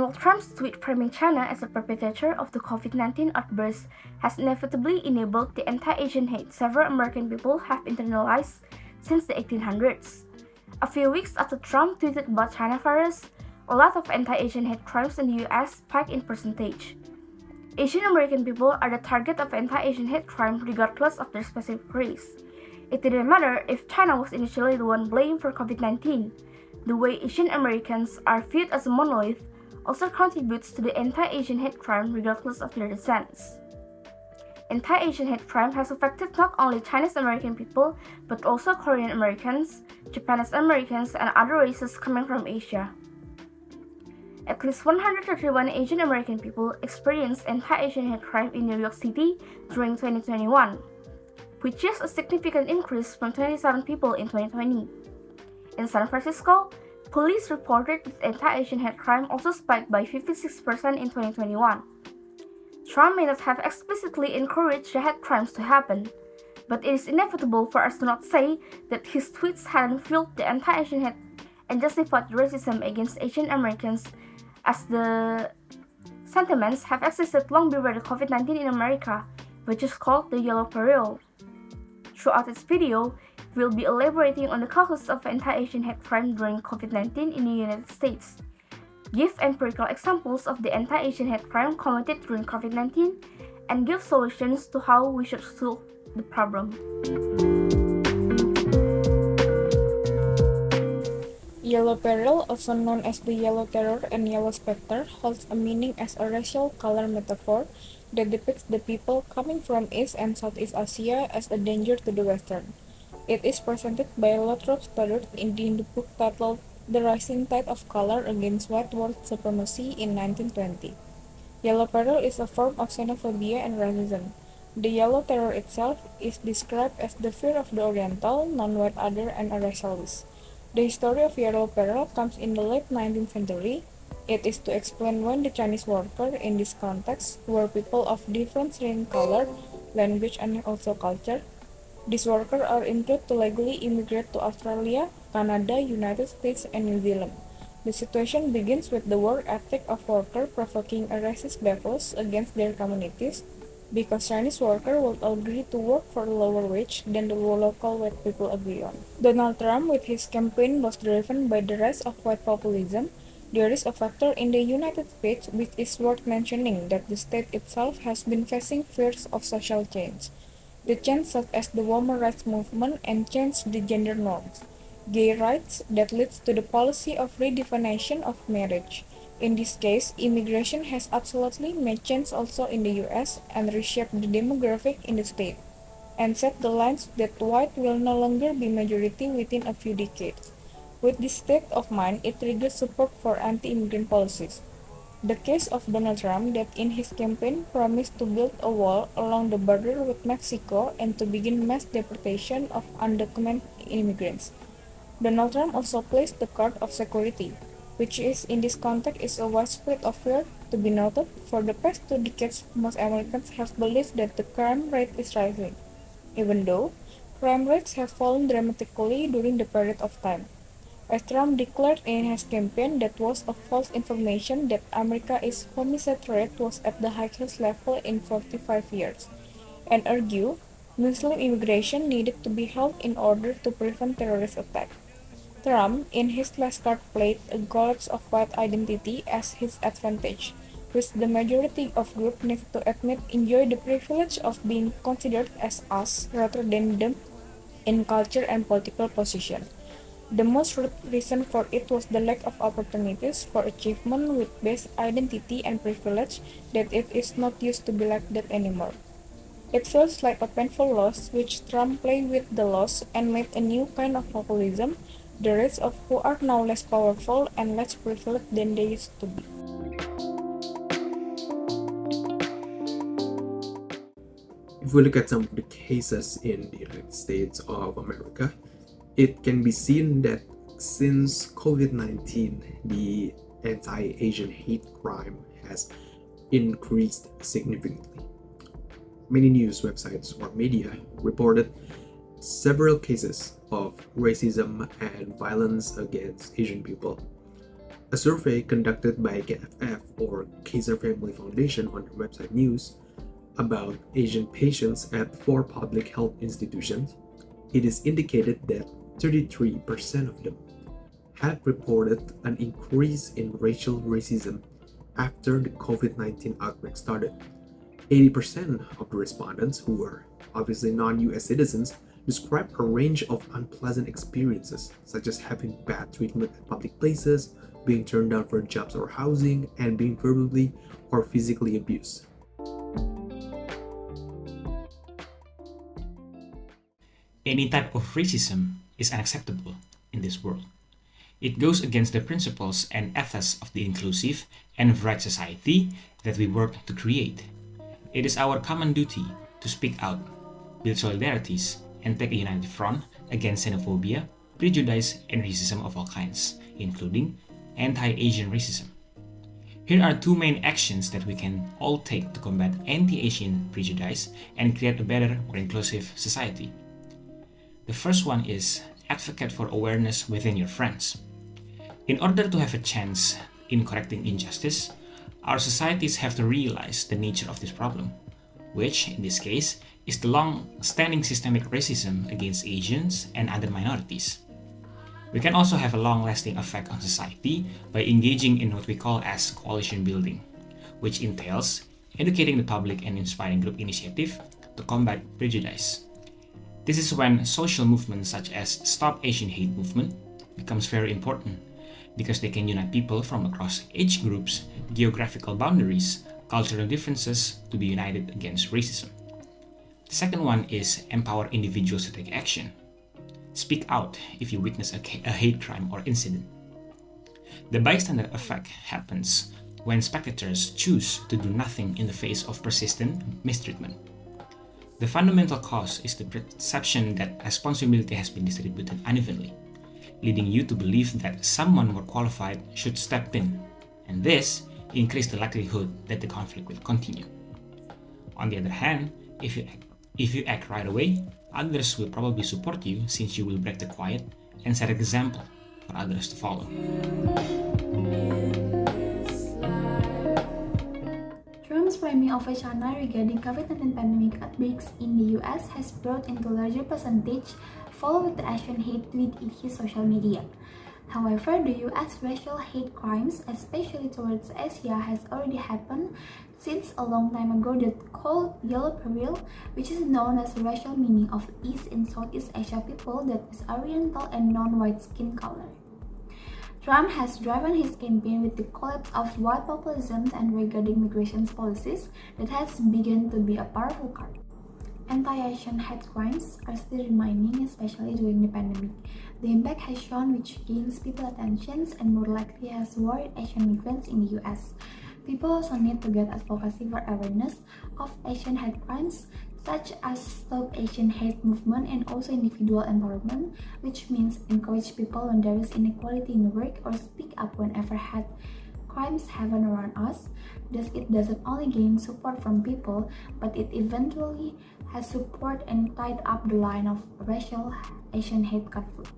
Donald Trump's tweet framing China as a perpetrator of the COVID-19 outburst has inevitably enabled the anti-Asian hate several American people have internalized since the 1800s. A few weeks after Trump tweeted about China virus, a lot of anti-Asian hate crimes in the US spiked in percentage. Asian American people are the target of anti-Asian hate crime regardless of their specific race. It didn't matter if China was initially the one blamed for COVID-19. The way Asian Americans are viewed as a monolith also contributes to the anti-Asian hate crime regardless of their descents. Anti-Asian hate crime has affected not only Chinese American people but also Korean Americans, Japanese Americans, and other races coming from Asia. At least 131 Asian American people experienced anti-Asian hate crime in New York City during 2021, which is a significant increase from 27 people in 2020. In San Francisco, police reported that anti-Asian hate crime also spiked by 56% in 2021. Trump may not have explicitly encouraged the hate crimes to happen, but it is inevitable for us to not say that his tweets hadn't fueled the anti-Asian hate and justified racism against Asian Americans, as the sentiments have existed long before the COVID-19 in America, which is called the Yellow Peril. Throughout this video, we'll be elaborating on the causes of anti-Asian hate crime during COVID-19 in the United States, give empirical examples of the anti-Asian hate crime committed during COVID-19, and give solutions to how we should solve the problem. Yellow peril, also known as the yellow terror and yellow specter, holds a meaning as a racial color metaphor that depicts the people coming from East and Southeast Asia as a danger to the Western. It is presented by Lothrop Stoddard in the book titled The Rising Tide of Color Against White World Supremacy in 1920. Yellow peril is a form of xenophobia and racism. The yellow terror itself is described as the fear of the Oriental, non-white other, and a racialist. The history of yellow peril comes in the late 19th century. It is to explain when the Chinese worker in this context were people of different skin color, language, and also culture. These workers are intended to legally immigrate to Australia, Canada, United States, and New Zealand. The situation begins with the work ethic of workers provoking a racist backlash against their communities, because Chinese workers will agree to work for a lower wage than the local white people agree on. Donald Trump, with his campaign, was driven by the rise of white populism. There is a factor in the United States which is worth mentioning, that the state itself has been facing fears of social change. The change such as the women's rights movement and change the gender norms, gay rights that leads to the policy of redefinition of marriage. In this case, immigration has absolutely made change also in the US and reshaped the demographic in the state, and set the lines that white will no longer be majority within a few decades. With this state of mind, it triggers support for anti-immigrant policies. The case of Donald Trump that in his campaign promised to build a wall along the border with Mexico and to begin mass deportation of undocumented immigrants. Donald Trump also placed the card of security, which is in this context is a widespread of fear. To be noted, for the past 2 decades, most Americans have believed that the crime rate is rising, even though crime rates have fallen dramatically during the period of time. As Trump declared in his campaign that was a false information that America's homicide rate was at the highest level in 45 years, and argued Muslim immigration needed to be held in order to prevent terrorist attacks. Trump, in his last card, played a collapse of white identity as his advantage, which the majority of groups need to admit enjoy the privilege of being considered as us rather than them in culture and political position. The most root reason for it was the lack of opportunities for achievement with base identity and privilege, that it is not used to be like that anymore. It feels like a painful loss, which Trump played with the loss and made a new kind of populism, the rich of who are now less powerful and less privileged than they used to be. If we look at some of the cases in the United States of America, it can be seen that since COVID-19, the anti-Asian hate crime has increased significantly. Many news websites or media reported several cases of racism and violence against Asian people. A survey conducted by KFF or Kaiser Family Foundation on their website news about Asian patients at 4 public health institutions, it is indicated that 33% of them had reported an increase in racial racism after the COVID-19 outbreak started. 80% of the respondents, who were obviously non-US citizens, described a range of unpleasant experiences, such as having bad treatment at public places, being turned down for jobs or housing, and being verbally or physically abused. Any type of racism is unacceptable in this world. It goes against the principles and ethos of the inclusive and bright society that we work to create. It is our common duty to speak out, build solidarities, and take a united front against xenophobia, prejudice, and racism of all kinds, including anti-Asian racism. Here are 2 main actions that we can all take to combat anti-Asian prejudice and create a better, more inclusive society. The first one is advocate for awareness within your friends. In order to have a chance in correcting injustice, our societies have to realize the nature of this problem, which, in this case, is the long-standing systemic racism against Asians and other minorities. We can also have a long-lasting effect on society by engaging in what we call as coalition building, which entails educating the public and inspiring group initiative to combat prejudice. This is when social movements such as Stop Asian Hate movement becomes very important, because they can unite people from across age groups, geographical boundaries, cultural differences to be united against racism. The second one is empower individuals to take action. Speak out if you witness a hate crime or incident. The bystander effect happens when spectators choose to do nothing in the face of persistent mistreatment. The fundamental cause is the perception that responsibility has been distributed unevenly, leading you to believe that someone more qualified should step in, and this increases the likelihood that the conflict will continue. On the other hand, if you act right away, others will probably support you, since you will break the quiet and set an example for others to follow. Trump's framing of China regarding COVID-19 pandemic outbreaks in the US has brought into larger percentage followed the Asian hate tweet in his social media. However, the US racial hate crimes, especially towards Asia, has already happened since a long time ago that called Yellow Peril, which is known as racial meaning of East and Southeast Asia people that is Oriental and non-white skin color. Trump has driven his campaign with the collapse of white populism and regarding migration policies that has begun to be a powerful card. Anti-Asian hate crimes are still remaining, especially during the pandemic. The impact has shown which gains people attention and more likely has worried Asian migrants in the US. People also need to get advocacy for awareness of Asian hate crimes, such as Stop Asian Hate movement and also individual empowerment, which means encourage people when there is inequality in work or speak up whenever hate crimes happen around us. Thus, it doesn't only gain support from people, but it eventually has support and tied up the line of racial Asian hate conflict.